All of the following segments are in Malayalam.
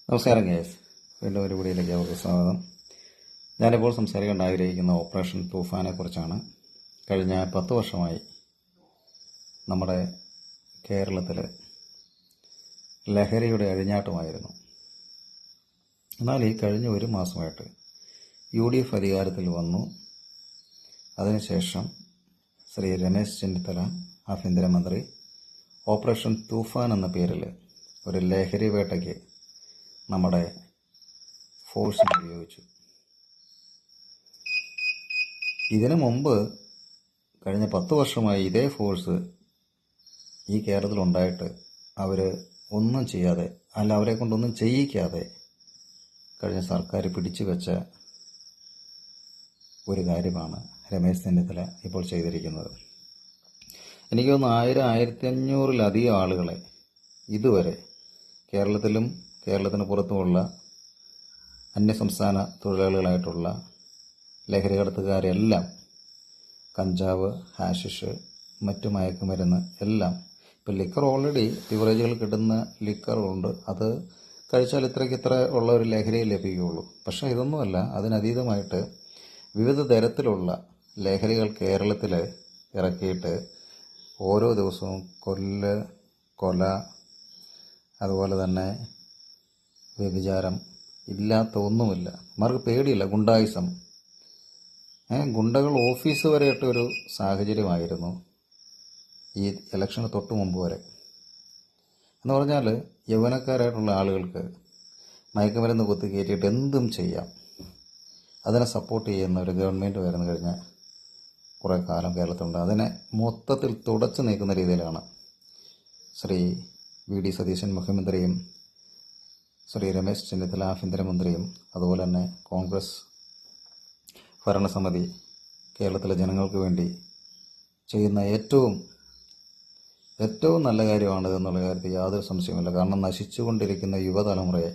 നമസ്കാരം ഗൈസ്, വീണ്ടും ഒരു വീഡിയോയിലേക്ക് അവർക്ക് സ്വാഗതം. ഞാനിപ്പോൾ സംസാരിക്കാൻ ആഗ്രഹിക്കുന്ന ഓപ്പറേഷൻ തൂഫാനെ കുറിച്ചാണ്. കഴിഞ്ഞ 10 വർഷമായി നമ്മുടെ കേരളത്തിൽ ലഹരിയുടെ അഴിഞ്ഞാട്ടമായിരുന്നു. എന്നാൽ ഈ കഴിഞ്ഞ ഒരു മാസമായിട്ട് UDF അധികാരത്തിൽ വന്നു. അതിനുശേഷം ശ്രീ രമേശ് ചെന്നിത്തല ആഭ്യന്തരമന്ത്രി ഓപ്പറേഷൻ തൂഫാൻ എന്ന പേരിൽ ഒരു ലഹരി വേട്ടയ്ക്ക് നമ്മുടെ ഫോഴ്സിനെ ഉപയോഗിച്ചു. ഇതിനു മുമ്പ് കഴിഞ്ഞ 10 വർഷമായി ഇതേ ഫോഴ്സ് ഈ കേരളത്തിലുണ്ടായിട്ട് അവർ ഒന്നും ചെയ്യാതെ, അവരെ കൊണ്ടൊന്നും ചെയ്യിക്കാതെ കഴിഞ്ഞ സർക്കാർ പിടിച്ചു വെച്ച ഒരു കാര്യമാണ് രമേശ് ചെന്നിത്തല ഇപ്പോൾ ചെയ്തിരിക്കുന്നത്. എനിക്ക് തോന്നുന്നു 1000-1500-ലധികം ആളുകളെ ഇതുവരെ കേരളത്തിലും കേരളത്തിന് പുറത്തുമുള്ള അന്യസംസ്ഥാന തൊഴിലാളികളായിട്ടുള്ള ലഹരി കടത്തുകാരെല്ലാം കഞ്ചാവ്, ഹാഷിഷ്, മറ്റു മയക്കുമരുന്ന് എല്ലാം, ഇപ്പോൾ ലിക്കർ ഓൾറെഡി ബിവറേജുകൾ കിട്ടുന്ന ലിക്കറുണ്ട്, അത് കഴിച്ചാൽ ഇത്ര ഉള്ള ഒരു ലഹരിയെ ലഭിക്കുകയുള്ളൂ. പക്ഷേ ഇതൊന്നുമല്ല, അതിനതീതമായിട്ട് വിവിധ തരത്തിലുള്ള ലഹരികൾ കേരളത്തിൽ ഇറക്കിയിട്ട് ഓരോ ദിവസവും കൊല, അതുപോലെ തന്നെ വ്യഭിചാരം, ഇല്ലാത്ത ഒന്നുമില്ല. അവർക്ക് പേടിയില്ല. ഗുണ്ടായിസം, ഗുണ്ടകൾ ഓഫീസ് വരെ ഇട്ടൊരു സാഹചര്യമായിരുന്നു ഈ ഇലക്ഷന് തൊട്ട് മുമ്പ് വരെ. എന്ന് പറഞ്ഞാൽ യൗവനക്കാരായിട്ടുള്ള ആളുകൾക്ക് മയക്കുമരുന്ന് കുത്തി കയറ്റിയിട്ട് എന്തും ചെയ്യാം. അതിനെ സപ്പോർട്ട് ചെയ്യുന്ന ഒരു ഗവൺമെൻറ് വരുന്ന കഴിഞ്ഞ കുറേ കാലം കേരളത്തിലുണ്ട്. അതിനെ മൊത്തത്തിൽ തുടച്ചു നീക്കുന്ന രീതിയിലാണ് ശ്രീ VD സതീശൻ മുഖ്യമന്ത്രിയും ശ്രീ രമേശ് ചെന്നിത്തല ആഭ്യന്തരമന്ത്രിയും അതുപോലെ തന്നെ കോൺഗ്രസ് ഭരണസമിതി കേരളത്തിലെ ജനങ്ങൾക്ക് വേണ്ടി ചെയ്യുന്ന ഏറ്റവും നല്ല കാര്യമാണ് എന്നുള്ള കാര്യത്തിൽ യാതൊരു സംശയമില്ല. കാരണം നശിച്ചുകൊണ്ടിരിക്കുന്ന യുവതലമുറയെ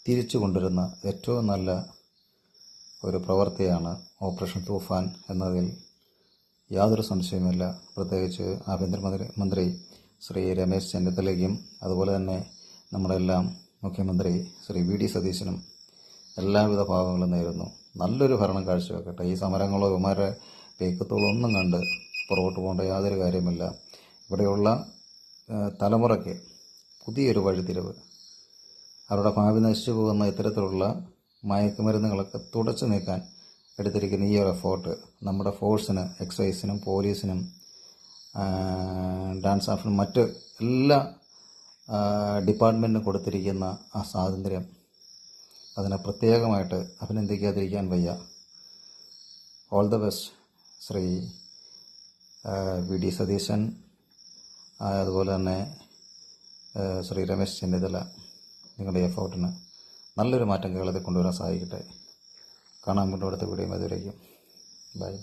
തിരിച്ചു കൊണ്ടുവരുന്ന ഏറ്റവും നല്ല ഒരു പ്രവൃത്തിയാണ് ഓപ്പറേഷൻ തൂഫാൻ എന്നതിൽ യാതൊരു സംശയമില്ല. പ്രത്യേകിച്ച് ആഭ്യന്തരമന്ത്രി ശ്രീ രമേശ് ചെന്നിത്തലയ്ക്കും അതുപോലെ തന്നെ നമ്മുടെ എല്ലാം മുഖ്യമന്ത്രി ശ്രീ VD സതീശനും എല്ലാവിധ ഭാവങ്ങളും നേരുന്നു. നല്ലൊരു ഭരണം കാഴ്ചവെക്കട്ടെ. ഈ സമരങ്ങളോ ഇവന്മാരുടെ പേക്കത്തോളോ ഒന്നും കണ്ട് പുറകോട്ട് പോകേണ്ട യാതൊരു കാര്യമില്ല. ഇവിടെയുള്ള തലമുറയ്ക്ക് പുതിയൊരു വഴിത്തിരിവ്, അവരുടെ ഭാവി നശിച്ചു പോകുന്ന ഇത്തരത്തിലുള്ള മയക്കുമരുന്നുകളൊക്കെ തുടച്ചു നീക്കാൻ എടുത്തിരിക്കുന്ന ഈ ഒരു എഫേർട്ട് നമ്മുടെ ഫോഴ്സിന്, എക്സൈസിനും പോലീസിനും ഡാൻസ് ആഫിനും മറ്റ് എല്ലാ ഡിപ്പാർട്ട്മെൻറ്റിനും കൊടുത്തിരിക്കുന്ന ആ സ്വാതന്ത്ര്യം, അതിനെ പ്രത്യേകമായിട്ട് അഭിനന്ദിക്കാതിരിക്കാൻ വയ്യ. All the best Shri VD Satheesan, അതുപോലെ തന്നെ ശ്രീ രമേശ് ചെന്നിത്തല. നിങ്ങളുടെ എഫേർട്ടിന് നല്ലൊരു മാറ്റം കേരളത്തിൽ കൊണ്ടുവരാൻ സാധിക്കട്ടെ. കാണാൻ വേണ്ടി അടുത്ത വീഡിയോ അതുവരേക്കും ബൈ.